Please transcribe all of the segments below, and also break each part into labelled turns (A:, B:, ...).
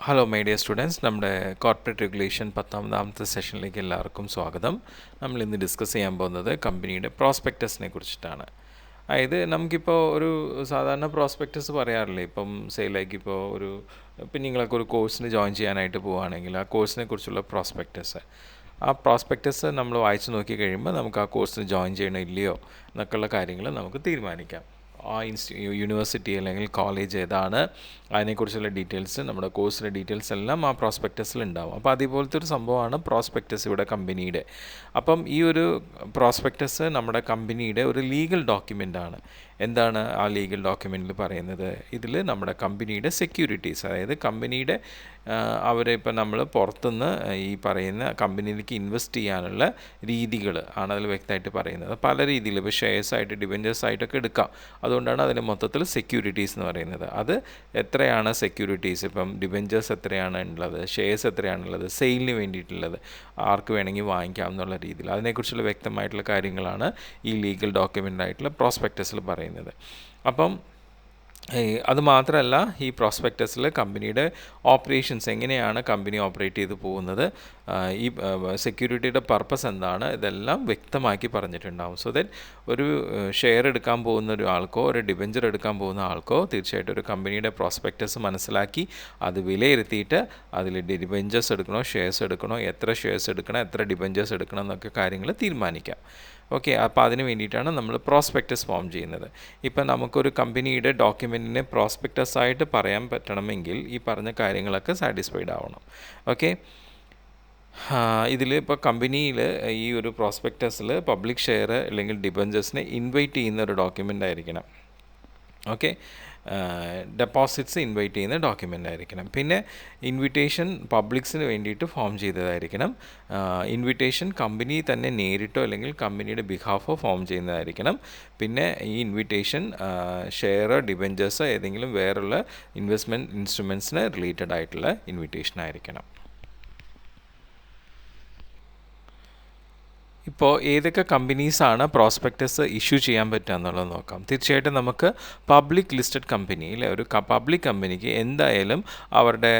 A: Hello my dear students, നമ്മുടെ corporate regulation 10ാമത്തെ സെഷനിലേക്ക് എല്ലാവർക്കും സ്വാഗതം. നമ്മൾ ഇന്ന് ഡിസ്കസ് ചെയ്യാൻ പോകുന്നത് കമ്പനിയുടെ പ്രോസ്പെക്ടസിനെ കുറിച്ചിട്ടാണ്. അതായത് നമുക്കിപ്പോൾ ഒരു സാധാരണ പ്രോസ്പെക്ടസ് പറയാറില്ലേ, ഇപ്പം ലൈക്ക് ഇപ്പം നിങ്ങളൊക്കെ ഒരു കോഴ്സിന് ജോയിൻ ചെയ്യാനായിട്ട് പോവുകയാണെങ്കിൽ ആ കോഴ്സിനെ കുറിച്ചുള്ള പ്രോസ്പെക്ടസ്, ആ പ്രോസ്പെക്ടസ് നമ്മൾ വായിച്ച് നോക്കി കഴിയുമ്പോൾ നമുക്ക് ആ കോഴ്സിന് ജോയിൻ ചെയ്യണോ ഇല്ലയോ എന്നൊക്കെയുള്ള കാര്യങ്ങൾ നമുക്ക് തീരുമാനിക്കാം. ആ യൂണിവേഴ്സിറ്റി അല്ലെങ്കിൽ കോളേജ് ഏതാണ്, അതിനെക്കുറിച്ചുള്ള ഡീറ്റെയിൽസ്, നമ്മുടെ കോഴ്സിൻ്റെ ഡീറ്റെയിൽസ് എല്ലാം ആ പ്രോസ്പെക്ടസിൽ ഉണ്ടാവും. അപ്പോൾ അതുപോലത്തെ ഒരു സംഭവമാണ് പ്രോസ്പെക്ടസ് ഇവിടെ കമ്പനിയുടെ. അപ്പം ഈ ഒരു പ്രോസ്പെക്ടസ് നമ്മുടെ കമ്പനിയുടെ ഒരു ലീഗൽ ഡോക്യുമെൻ്റാണ്. എന്താണ് ആ ലീഗൽ ഡോക്യുമെൻറ്റിൽ പറയുന്നത്? ഇതിൽ നമ്മുടെ കമ്പനിയുടെ സെക്യൂരിറ്റീസ്, അതായത് കമ്പനിയുടെ അവരിപ്പോൾ നമ്മൾ പുറത്തുനിന്ന് ഈ പറയുന്ന കമ്പനിയിലേക്ക് ഇൻവെസ്റ്റ് ചെയ്യാനുള്ള രീതികൾ ആണ് അതിൽ വ്യക്തമായിട്ട് പറയുന്നത്. പല രീതിയിൽ ഇപ്പോൾ ഷെയർസ് ആയിട്ട്, ഡിബെഞ്ചേഴ്സ് ആയിട്ടൊക്കെ എടുക്കാം. അതുകൊണ്ടാണ് അതിന് മൊത്തത്തിൽ സെക്യൂരിറ്റീസ് എന്ന് പറയുന്നത്. അത് എത്രയാണ് സെക്യൂരിറ്റീസ്, ഇപ്പം ഡിബെഞ്ചേഴ്സ് എത്രയാണ് ഉള്ളത്, ഷെയർസ് എത്രയാണുള്ളത്, സെയിലിന് വേണ്ടിയിട്ടുള്ളത്, ആർക്ക് വേണമെങ്കിൽ വാങ്ങിക്കാം എന്നുള്ള രീതിയിൽ അതിനെക്കുറിച്ചുള്ള വ്യക്തമായിട്ടുള്ള കാര്യങ്ങളാണ് ഈ ലീഗൽ ഡോക്യുമെൻ്റ് ആയിട്ടുള്ള പ്രോസ്പെക്ടസിൽ പറയുന്നത്. അപ്പം അത് മാത്രമല്ല, ഈ പ്രോസ്പെക്ടസിൽ കമ്പനിയുടെ ഓപ്പറേഷൻസ്, എങ്ങനെയാണ് കമ്പനി ഓപ്പറേറ്റ് ചെയ്ത് പോകുന്നത്, ഈ സെക്യൂരിറ്റിയുടെ പർപ്പസ് എന്താണ്, ഇതെല്ലാം വ്യക്തമാക്കി പറഞ്ഞിട്ടുണ്ടാവും. സോ ദാറ്റ് ഒരു ഷെയർ എടുക്കാൻ പോകുന്ന ഒരാൾക്കോ ഒരു ഡിബെഞ്ചർ എടുക്കാൻ പോകുന്ന ആൾക്കോ തീർച്ചയായിട്ടും ഒരു കമ്പനിയുടെ പ്രോസ്പെക്ടസ് മനസ്സിലാക്കി അത് വിലയിരുത്തിയിട്ട് അതിൽ ഡിബെഞ്ചേഴ്സ് എടുക്കണോ, ഷെയർസ് എടുക്കണോ, എത്ര ഷെയർസ് എടുക്കണം, എത്ര ഡിബെഞ്ചേഴ്സ് എടുക്കണം എന്നൊക്കെ കാര്യങ്ങൾ തീരുമാനിക്കാം. ഓക്കെ, അപ്പോൾ അതിന് വേണ്ടിയിട്ടാണ് നമ്മൾ പ്രോസ്പെക്ടസ് ഫോം ചെയ്യുന്നത്. ഇപ്പം നമുക്കൊരു കമ്പനിയുടെ ഡോക്യുമെൻറ്റിനെ പ്രോസ്പെക്ടസ് ആയിട്ട് പറയാൻ പറ്റണമെങ്കിൽ ഈ പറഞ്ഞ കാര്യങ്ങളൊക്കെ സാറ്റിസ്ഫൈഡ് ആവണം. ഓക്കെ, ഇതിൽ ഇപ്പോൾ കമ്പനിയിൽ ഈ ഒരു പ്രോസ്പെക്ടസിൽ പബ്ലിക് ഷെയർ അല്ലെങ്കിൽ ഡിബെഞ്ചേഴ്സിനെ ഇൻവൈറ്റ് ചെയ്യുന്ന ഒരു ഡോക്യുമെൻ്റ് ആയിരിക്കണം. ഓക്കെ, ഡെപ്പോസിറ്റ്സ് ഇൻവൈറ്റ് ചെയ്യുന്ന ഡോക്യുമെൻ്റ് ആയിരിക്കണം. പിന്നെ ഇൻവിറ്റേഷൻ പബ്ലിക്സിന് വേണ്ടിയിട്ട് ഫോം ചെയ്തതായിരിക്കണം. ഇൻവിറ്റേഷൻ കമ്പനി തന്നെ നേരിട്ടോ അല്ലെങ്കിൽ കമ്പനിയുടെ ബിഹാഫോ ഫോം ചെയ്യുന്നതായിരിക്കണം. പിന്നെ ഈ ഇൻവിറ്റേഷൻ ഷെയർ, ഡിബെഞ്ചേഴ്സ്, ഏതെങ്കിലും വേറുള്ള ഇൻവെസ്റ്റ്മെൻറ്റ് ഇൻസ്ട്രുമെൻറ്റ്സിന് റിലേറ്റഡ് ആയിട്ടുള്ള ഇൻവിറ്റേഷൻ ആയിരിക്കണം. ഇപ്പോൾ ഏതൊക്കെ കമ്പനീസാണ് പ്രോസ്പെക്ടസ് ഇഷ്യൂ ചെയ്യാൻ പറ്റുക എന്നുള്ളത് നോക്കാം. തീർച്ചയായിട്ടും നമുക്ക് പബ്ലിക് ലിസ്റ്റഡ് കമ്പനി, അല്ലെ, ഒരു പബ്ലിക് കമ്പനിക്ക് എന്തായാലും അവരുടെ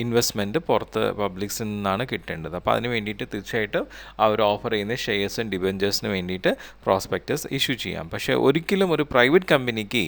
A: ഇൻവെസ്റ്റ്മെൻറ്റ് പുറത്ത് പബ്ലിക്സിൽ നിന്നാണ് കിട്ടേണ്ടത്. അപ്പോൾ അതിന് വേണ്ടിയിട്ട് തീർച്ചയായിട്ടും അവർ ഓഫർ ചെയ്യുന്ന ഷെയർസും ഡിബെഞ്ചേഴ്സിന് വേണ്ടിയിട്ട് പ്രോസ്പെക്ടസ് ഇഷ്യൂ ചെയ്യാം. പക്ഷേ ഒരിക്കലും ഒരു പ്രൈവറ്റ് കമ്പനിക്ക്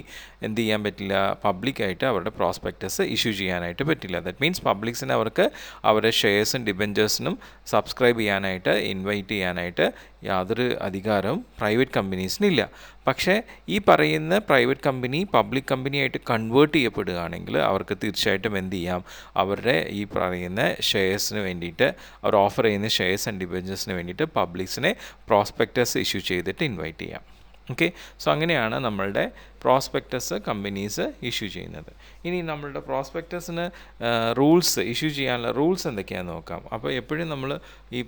A: എന്ത് ചെയ്യാൻ പറ്റില്ല, പബ്ലിക്കായിട്ട് അവരുടെ പ്രോസ്പെക്ടസ് ഇഷ്യൂ ചെയ്യാനായിട്ട് പറ്റില്ല. ദാറ്റ് മീൻസ് പബ്ലിക്സിന് അവർക്ക് അവരുടെ ഷെയർസും ഡിബെഞ്ചേഴ്സിനും സബ്സ്ക്രൈബ് ചെയ്യാനായിട്ട്, ഇൻവൈറ്റ് ചെയ്യാനായിട്ട് യാതൊരു അധികാരവും പ്രൈവറ്റ് കമ്പനീസിനില്ല. പക്ഷേ ഈ പറയുന്ന പ്രൈവറ്റ് കമ്പനി പബ്ലിക് കമ്പനിയായിട്ട് കൺവേർട്ട് ചെയ്യപ്പെടുകയാണെങ്കിൽ അവർക്ക് തീർച്ചയായിട്ടും എന്ത് ചെയ്യാം, അവരുടെ ഈ പറയുന്ന ഷെയർസിന് വേണ്ടിയിട്ട്, അവർ ഓഫർ ചെയ്യുന്ന ഷെയർസ് ആൻഡ് ഡിബെഞ്ചേഴ്സിന് വേണ്ടിയിട്ട് പബ്ലിക്സിനെ പ്രോസ്പെക്ടസ് ഇഷ്യൂ ചെയ്തിട്ട് ഇൻവൈറ്റ് ചെയ്യാം. ഓക്കെ, സോ അങ്ങനെയാണ് നമ്മളുടെ പ്രോസ്പെക്ടസ് കമ്പനീസ് ഇഷ്യൂ ചെയ്യുന്നത്. ഇനി നമ്മളുടെ പ്രോസ്പെക്ടസിന് റൂൾസ്, ഇഷ്യൂ ചെയ്യാനുള്ള റൂൾസ് എന്തൊക്കെയാണെന്ന് നോക്കാം. അപ്പോൾ എപ്പോഴും നമ്മൾ ഈ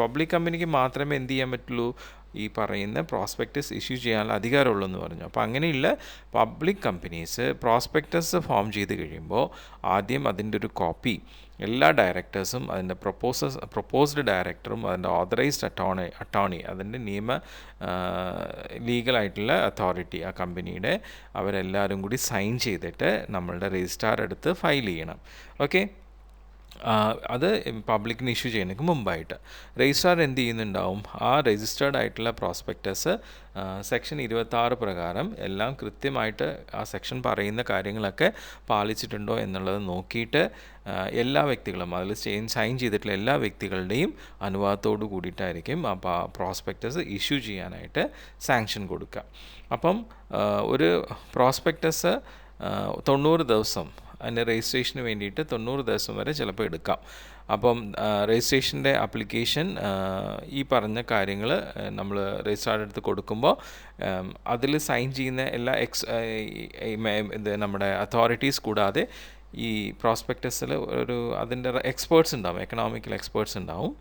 A: പബ്ലിക് കമ്പനിക്ക് മാത്രമേ എന്ത് ചെയ്യാൻ പറ്റുള്ളൂ, ഈ പറയുന്ന പ്രോസ്പെക്ടസ് ഇഷ്യൂ ചെയ്യാനുള്ള അധികാരമുള്ളൂ എന്ന് പറഞ്ഞു. അപ്പോൾ അങ്ങനെയുള്ള പബ്ലിക് കമ്പനീസ് പ്രോസ്പെക്ടസ് ഫോം ചെയ്ത് കഴിയുമ്പോൾ ആദ്യം അതിൻ്റെ ഒരു കോപ്പി എല്ലാ ഡയറക്ടേഴ്സും, അതിൻ്റെ പ്രൊപ്പോസ്ഡ് ഡയറക്ടറും, അതിൻ്റെ ഓതറൈസ്ഡ് അറ്റോർണി, അതിൻ്റെ ലീഗലായിട്ടുള്ള അതോറിറ്റി, ആ കമ്പനിയുടെ, അവരെല്ലാവരും കൂടി സൈൻ ചെയ്തിട്ട് നമ്മളുടെ രജിസ്ട്രാർ എടുത്ത് ഫയൽ ചെയ്യണം. ഓക്കെ, അത് പബ്ലിക്കിന് ഇഷ്യൂ ചെയ്യുന്നതിന് മുമ്പായിട്ട് രജിസ്ട്രാർ എന്ത് ചെയ്യുന്നുണ്ടാവും, ആ രജിസ്റ്റേർഡ് ആയിട്ടുള്ള പ്രോസ്പെക്ടസ് സെക്ഷൻ 26 പ്രകാരം എല്ലാം കൃത്യമായിട്ട് ആ സെക്ഷൻ പറയുന്ന കാര്യങ്ങളൊക്കെ പാലിച്ചിട്ടുണ്ടോ എന്നുള്ളത് നോക്കിയിട്ട് എല്ലാ വ്യക്തികളും, അതിൽ സൈൻ ചെയ്തിട്ടുള്ള എല്ലാ വ്യക്തികളുടെയും അനുവാദത്തോടു കൂടിയിട്ടായിരിക്കും ആ പ്രോസ്പെക്ടസ് ഇഷ്യൂ ചെയ്യാനായിട്ട് സാങ്ഷൻ കൊടുക്കുക. അപ്പം ഒരു പ്രോസ്പെക്ടസ് 90 ദിവസം, അതിൻ്റെ രജിസ്ട്രേഷന് വേണ്ടിയിട്ട് 90 ദിവസം വരെ ചിലപ്പോൾ എടുക്കാം. അപ്പം രജിസ്ട്രേഷൻ്റെ ആപ്ലിക്കേഷൻ, ഈ പറഞ്ഞ കാര്യങ്ങൾ നമ്മൾ രജിസ്ട്രാറുടെ അടുത്ത് കൊടുക്കുമ്പോൾ അതിൽ സൈൻ ചെയ്യുന്ന എല്ലാ നമ്മുടെ അതോറിറ്റീസ് കൂടാതെ ഈ പ്രോസ്പെക്ടസിൽ അതിൻ്റെ എക്സ്പേർട്സ് ഉണ്ടാവും, എക്കണോമിക്കൽ എക്സ്പേർട്സ് ഉണ്ടാവും.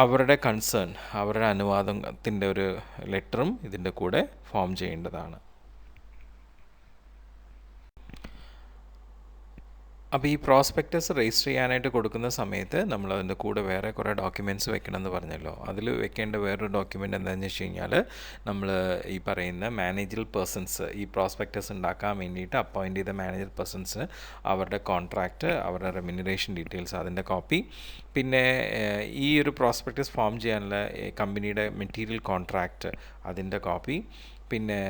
A: അവരുടെ കൺസേൺ, അവരുടെ അനുവാദത്തിൻ്റെ ഒരു ലെറ്ററും ഇതിൻ്റെ കൂടെ ഫോം ചെയ്യേണ്ടതാണ്. അപ്പോൾ ഈ പ്രോസ്പെക്ടസ് രജിസ്റ്റർ ചെയ്യാനായിട്ട് കൊടുക്കുന്ന സമയത്ത് നമ്മൾ അതിൻ്റെ കൂടെ വേറെ കുറേ ഡോക്യുമെൻറ്റ്സ് വെക്കണമെന്ന് പറഞ്ഞല്ലോ. അതിൽ വെക്കേണ്ട വേറൊരു ഡോക്യുമെൻ്റ് എന്താണെന്ന് വെച്ച് കഴിഞ്ഞാൽ, നമ്മൾ ഈ പറയുന്ന മാനേജറൽ പേഴ്സൺസ്, ഈ പ്രോസ്പെക്ടസ് ഉണ്ടാക്കാൻ വേണ്ടിയിട്ട് അപ്പോയിൻ്റ് ചെയ്ത മാനേജർ പേഴ്സൺസ്, അവരുടെ കോൺട്രാക്റ്റ്, അവരുടെ റെമ്യൂണറേഷൻ ഡീറ്റെയിൽസ്, അതിൻ്റെ കോപ്പി, പിന്നെ ഈ ഒരു പ്രോസ്പെക്ടസ് ഫോം ചെയ്യാനുള്ള കമ്പനിയുടെ മെറ്റീരിയൽ കോൺട്രാക്റ്റ്, അതിൻ്റെ കോപ്പി, പിന്നെ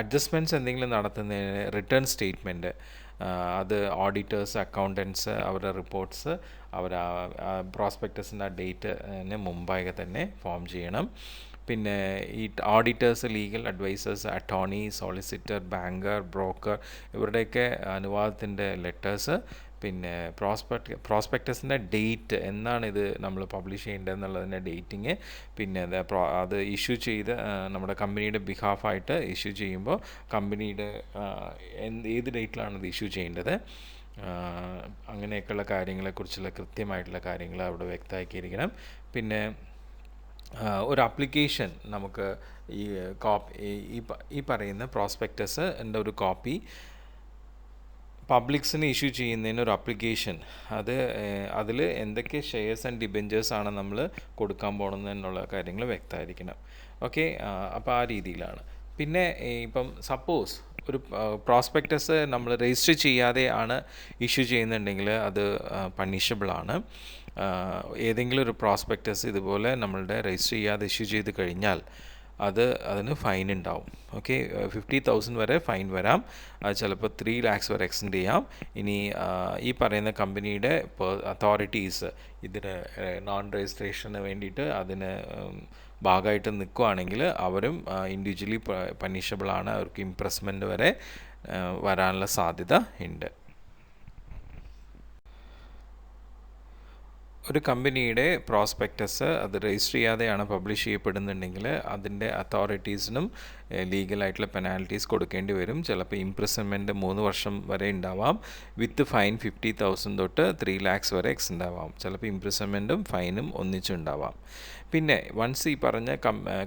A: അഡ്ജസ്റ്റ്മെൻറ്റ്സ് എന്തെങ്കിലും നടത്തുന്നതിന് റിട്ടേൺ സ്റ്റേറ്റ്മെൻറ്റ്, അത് ഓഡിറ്റേഴ്സ്, അക്കൗണ്ടൻസ്, അവരുടെ റിപ്പോർട്ട്സ് അവർ പ്രോസ്പെക്ടസിൻ്റെ ഡേറ്റിന് മുമ്പായി തന്നെ ഫോം ചെയ്യണം. പിന്നെ ഈ auditors, legal advisers, attorney, solicitor, banker, broker, ഇവരുടെയൊക്കെ അനുവാദത്തിൻ്റെ ലെറ്റേഴ്സ്, പിന്നെ പ്രോസ്പെക്ടസിൻ്റെ ഡേറ്റ്, എന്നാണ് ഇത് നമ്മൾ പബ്ലിഷ് ചെയ്യേണ്ടതെന്നുള്ളതിൻ്റെ ഡേറ്റിങ്, പിന്നെ അത് ഇഷ്യൂ ചെയ്ത് നമ്മുടെ കമ്പനിയുടെ ബിഹാഫായിട്ട് ഇഷ്യൂ ചെയ്യുമ്പോൾ കമ്പനിയുടെ ഏത് ഡേറ്റിലാണ് ഇത് ഇഷ്യൂ ചെയ്യേണ്ടത്, അങ്ങനെയൊക്കെയുള്ള കാര്യങ്ങളെക്കുറിച്ചുള്ള കൃത്യമായിട്ടുള്ള കാര്യങ്ങൾ അവിടെ വ്യക്തമാക്കിയിരിക്കണം. പിന്നെ ഒരു അപ്ലിക്കേഷൻ നമുക്ക് ഈ പറയുന്ന പ്രോസ്പെക്ടസ് എൻ്റെ ഒരു കോപ്പി പബ്ലിക്സിന് ഇഷ്യൂ ചെയ്യുന്നതിന് ഒരു അപ്ലിക്കേഷൻ, അതിൽ എന്തൊക്കെ ഷെയർസ് ആൻഡ് ഡിബെഞ്ചേഴ്സാണ് നമ്മൾ കൊടുക്കാൻ പോകുന്നതെന്നുള്ള കാര്യങ്ങൾ വ്യക്തമായിരിക്കണം. ഓക്കെ, അപ്പോൾ ആ രീതിയിലാണ്. പിന്നെ ഇപ്പം സപ്പോസ് ഒരു പ്രോസ്പെക്ടസ് നമ്മൾ രജിസ്റ്റർ ചെയ്യാതെ ആണ് ഇഷ്യൂ ചെയ്യുന്നുണ്ടെങ്കിൽ അത് പണിഷബിളാണ്. ഏതെങ്കിലും ഒരു പ്രോസ്പെക്ടസ് ഇതുപോലെ നമ്മളുടെ രജിസ്റ്റർ ചെയ്യാതെ ഇഷ്യൂ ചെയ്ത് കഴിഞ്ഞാൽ അതിന് ഫൈൻ ഉണ്ടാവും. ഓക്കെ, 50,000 വരെ ഫൈൻ വരാം. അത് ചിലപ്പോൾ 3 lakhs വരെ എക്സ്റ്റെൻഡ് ചെയ്യാം. ഇനി ഈ പറയുന്ന കമ്പനിയുടെ അതോറിറ്റീസ് ഇതിന് നോൺ രജിസ്ട്രേഷന് വേണ്ടിയിട്ട് അതിന് ഭാഗമായിട്ട് നിൽക്കുകയാണെങ്കിൽ അവരും ഇൻഡിവിജ്വലി പണിഷബിളാണ്. അവർക്ക് ഇംപ്രസ്മെൻറ്റ് വരെ വരാനുള്ള സാധ്യത ഉണ്ട്. ഒരു കമ്പനിയുടെ പ്രോസ്പെക്ടസ് അത് രജിസ്റ്റർ ചെയ്യാതെയാണ് പബ്ലിഷ് ചെയ്യപ്പെടുന്നുണ്ടെങ്കിൽ അതിൻ്റെ അതോറിറ്റീസിനും ലീഗലായിട്ടുള്ള പെനാൽറ്റീസ് കൊടുക്കേണ്ടി വരും. ചിലപ്പോൾ ഇംപ്രിസൺമെൻറ്റ് 3 വർഷം വരെ ഉണ്ടാവാം, വിത്ത് ഫൈൻ 50,000 തൊട്ട് 3 lakhs വരെ എക്സ്റ്റെൻഡ് ആവാം. ചിലപ്പോൾ ഇംപ്രിസൺമെൻറ്റും ഫൈനും ഒന്നിച്ചുണ്ടാവാം. പിന്നെ വൺസ് ഈ പറഞ്ഞ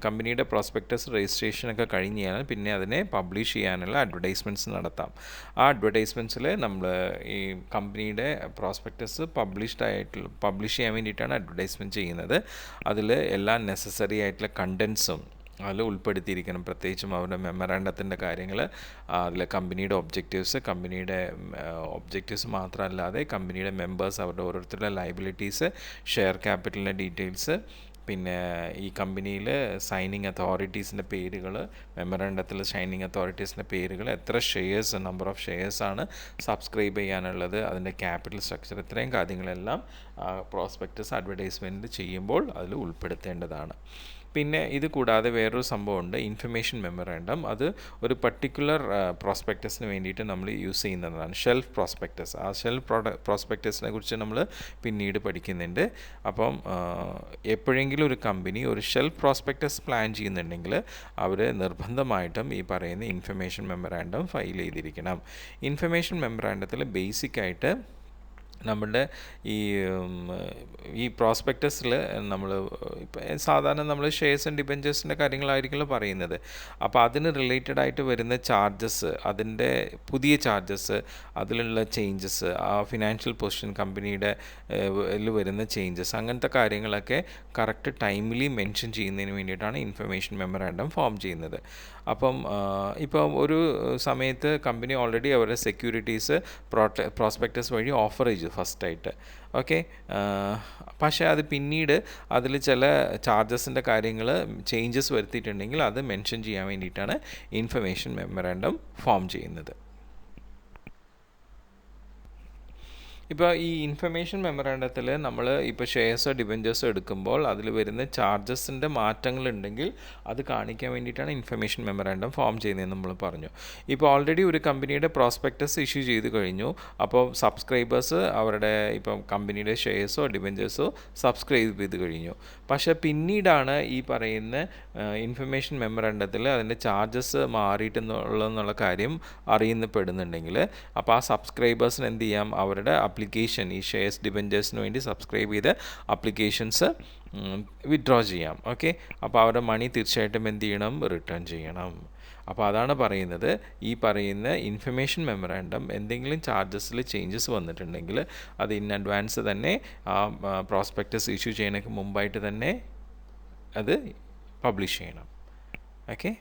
A: കമ്പനിയുടെ പ്രോസ്പെക്ടസ് രജിസ്ട്രേഷനൊക്കെ കഴിഞ്ഞ് കഴിഞ്ഞാൽ പിന്നെ അതിനെ പബ്ലിഷ് ചെയ്യാനുള്ള അഡ്വർടൈസ്മെൻറ്റ്സ് നടത്താം. ആ അഡ്വർടൈസ്മെൻറ്റ്സിൽ നമ്മൾ ഈ കമ്പനിയുടെ പ്രോസ്പെക്ടസ് പബ്ലിഷ് ചെയ്യാൻ വേണ്ടിയിട്ടാണ് അഡ്വർടൈസ്മെൻറ്റ് ചെയ്യുന്നത്. അതിൽ എല്ലാ നെസസറി ആയിട്ടുള്ള കണ്ടൻസും അതിൽ ഉൾപ്പെടുത്തിയിരിക്കണം. പ്രത്യേകിച്ചും അവരുടെ മെമ്മറാണ്ടത്തിൻ്റെ കാര്യങ്ങൾ, അതിൽ കമ്പനിയുടെ ഒബ്ജക്റ്റീവ്സ് മാത്രമല്ലാതെ കമ്പനിയുടെ മെമ്പേഴ്സ്, അവരുടെ ഓരോരുത്തരുടെ ലയബിലിറ്റീസ്, ഷെയർ ക്യാപിറ്റലിൻ്റെ ഡീറ്റെയിൽസ്, പിന്നെ ഈ കമ്പനിയിൽ സൈനിങ് അതോറിറ്റീസിൻ്റെ പേരുകൾ, മെമ്മറാണ്ടത്തിൽ സൈനിങ് അതോറിറ്റീസിൻ്റെ പേരുകൾ, എത്ര ഷെയർസ്, നമ്പർ ഓഫ് ഷെയർസാണ് സബ്സ്ക്രൈബ് ചെയ്യാനുള്ളത്, അതിൻ്റെ ക്യാപിറ്റൽ സ്ട്രക്ചർ, ഇത്രയും കാര്യങ്ങളെല്ലാം പ്രോസ്പെക്ടസ് അഡ്വർടൈസ്മെൻറ്റ് ചെയ്യുമ്പോൾ അതിൽ ഉൾപ്പെടുത്തേണ്ടതാണ്. പിന്നെ ഇത് കൂടാതെ വേറൊരു സംഭവമുണ്ട്, ഇൻഫർമേഷൻ മെമ്മറാണ്ടം. അത് ഒരു പർട്ടിക്കുലർ പ്രോസ്പെക്ടസിന് വേണ്ടിയിട്ട് നമ്മൾ യൂസ് ചെയ്യുന്നതാണ്, ഷെൽഫ് പ്രോസ്പെക്ടസ്. ആ ഷെൽഫ് പ്രോസ്പെക്ടസിനെ കുറിച്ച് നമ്മൾ പിന്നീട് പഠിക്കുന്നുണ്ട്. അപ്പം എപ്പോഴെങ്കിലും ഒരു കമ്പനി ഒരു ഷെൽഫ് പ്രോസ്പെക്ടസ് പ്ലാൻ ചെയ്യുന്നുണ്ടെങ്കിൽ അവർ നിർബന്ധമായിട്ടും ഈ പറയുന്ന ഇൻഫർമേഷൻ മെമ്മറാണ്ടം ഫയൽ ചെയ്തിരിക്കണം. ഇൻഫർമേഷൻ മെമ്മറാണ്ടത്തിൽ ബേസിക്കായിട്ട് നമ്മളുടെ ഈ പ്രോസ്പെക്ടസിൽ നമ്മൾ ഇപ്പം സാധാരണ നമ്മൾ ഷെയർസ് ആൻഡ് ഡിബെഞ്ചേഴ്സിൻ്റെ കാര്യങ്ങളായിരിക്കുമല്ലോ പറയുന്നത്. അപ്പോൾ അതിന് റിലേറ്റഡ് ആയിട്ട് വരുന്ന ചാർജസ്, അതിൻ്റെ പുതിയ ചാർജസ്, അതിലുള്ള ചേഞ്ചസ്, ആ ഫിനാൻഷ്യൽ പൊസിഷൻ കമ്പനിയുടെ വരുന്ന ചേഞ്ചസ്, അങ്ങനത്തെ കാര്യങ്ങളൊക്കെ കറക്റ്റ് ടൈമിലി മെൻഷൻ ചെയ്യുന്നതിന് വേണ്ടിയിട്ടാണ് ഇൻഫർമേഷൻ മെമ്മറാണ്ടം ഫോം ചെയ്യുന്നത്. അപ്പം ഇപ്പം ഒരു സമയത്ത് കമ്പനി ഓൾറെഡി അവരുടെ സെക്യൂരിറ്റീസ് പ്രോസ്പെക്ടസ് വഴി ഓഫർ ചെയ്തു ഫസ്റ്റായിട്ട്. ഓക്കെ, പക്ഷേ അത് പിന്നീട് അതിൽ ചില ചാർജസിൻ്റെ കാര്യങ്ങൾ ചേഞ്ചസ് വരുത്തിയിട്ടുണ്ടെങ്കിൽ അത് മെൻഷൻ ചെയ്യാൻ വേണ്ടിയിട്ടാണ് ഇൻഫർമേഷൻ മെമ്മറാണ്ടം ഫോം ചെയ്യുന്നത്. ഇപ്പോൾ ഈ ഇൻഫർമേഷൻ മെമ്മറാണ്ടത്തിൽ നമ്മൾ ഇപ്പോൾ ഷെയർസോ ഡിബെഞ്ചേഴ്സോ എടുക്കുമ്പോൾ അതിൽ വരുന്ന ചാർജസിൻ്റെ മാറ്റങ്ങളുണ്ടെങ്കിൽ അത് കാണിക്കാൻ വേണ്ടിയിട്ടാണ് ഇൻഫർമേഷൻ മെമ്മറാണ്ടം ഫോം ചെയ്യുന്നതെന്ന് നമ്മൾ പറഞ്ഞു. ഇപ്പോൾ ഓൾറെഡി ഒരു കമ്പനിയുടെ പ്രോസ്പെക്ടസ് ഇഷ്യൂ ചെയ്ത് കഴിഞ്ഞു. അപ്പോൾ സബ്സ്ക്രൈബേഴ്സ് അവരുടെ ഇപ്പം കമ്പനിയുടെ ഷെയർസോ ഡിബെഞ്ചേഴ്സോ സബ്സ്ക്രൈബ് ചെയ്ത് കഴിഞ്ഞു. പക്ഷേ പിന്നീടാണ് ഈ പറയുന്ന ഇൻഫർമേഷൻ മെമ്മറാണ്ടത്തിൽ അതിൻ്റെ ചാർജസ് മാറിയിട്ടുള്ള കാര്യം അറിയപ്പെടുന്നുണ്ടെങ്കിൽ അപ്പോൾ ആ സബ്സ്ക്രൈബേഴ്സിന് എന്ത് ചെയ്യാം, അവരുടെ അപ്ലിക്കേഷൻ, ഈ ഷെയർസ് ഡിബെഞ്ചേഴ്സിന് വേണ്ടി സബ്സ്ക്രൈബ് ചെയ്ത അപ്ലിക്കേഷൻസ് വിത്ഡ്രോ ചെയ്യാം. ഓക്കെ, അപ്പോൾ അവരുടെ മണി തീർച്ചയായിട്ടും എന്ത് ചെയ്യണം, റിട്ടേൺ ചെയ്യണം. അപ്പോൾ അതാണ് പറയുന്നത്, ഈ പറയുന്ന ഇൻഫർമേഷൻ മെമ്മറാൻഡം എന്തെങ്കിലും ചാർജസിൽ ചേഞ്ചസ് വന്നിട്ടുണ്ടെങ്കിൽ അത് ഇൻ അഡ്വാൻസ് തന്നെ ആ പ്രോസ്പെക്ടസ് ഇഷ്യൂ ചെയ്യുന്നതിന് മുമ്പായിട്ട് തന്നെ അത് പബ്ലിഷ് ചെയ്യണം. ഓക്കെ.